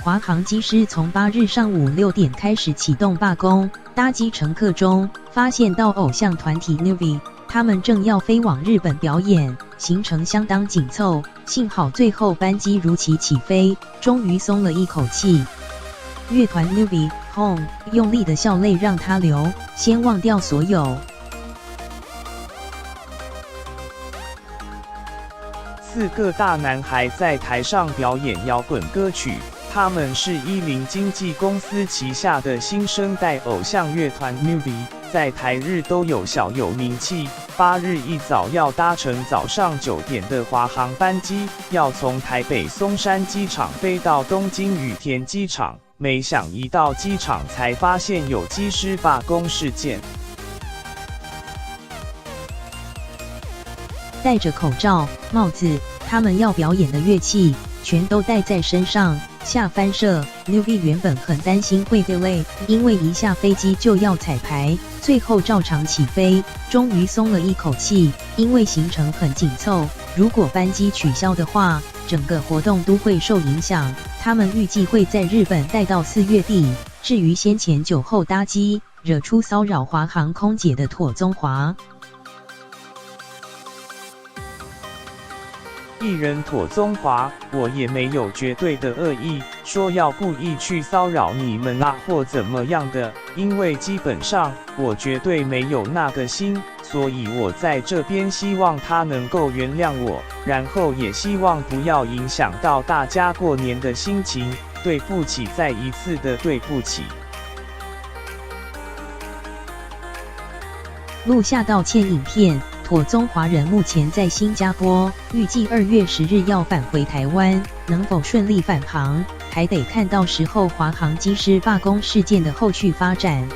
华航机师从8日上午6点开始启动罢工，搭机乘客中发现到偶像团体 Newbie， 他们正要飞往日本表演，行程相当紧凑，幸好最后班机如期起飞，终于松了一口气。乐团 Newbie Home 用力的笑泪让他流，先忘掉所有。4个大男孩在台上表演摇滚歌曲，他们是10经纪公司旗下的新生代偶像乐团 Newbie， 在台日都有小有名气。8日一早要搭乘早上9点的华航班机，要从台北松山机场飞到东京羽田机场，没想一到机场才发现有机师罢工事件。戴着口罩、帽子，他们要表演的乐器全都带在身上，下翻社。Newbie 原本很担心会 delay， 因为一下飞机就要彩排，最后照常起飞，终于松了一口气。因为行程很紧凑，如果班机取消的话，整个活动都会受影响。他们预计会在日本待到4月底。至于先前酒后搭机，惹出骚扰华航空姐的妥宗华。艺人妥宗华，我也没有绝对的恶意，说要故意去骚扰你们啊或怎么样的，因为基本上我绝对没有那个心，所以我在这边希望他能够原谅我，然后也希望不要影响到大家过年的心情，对不起，再一次的对不起。录下道歉影片。妥宗华人目前在新加坡，预计2月10日要返回台湾，能否顺利返航，还得看到时候华航机师罢工事件的后续发展。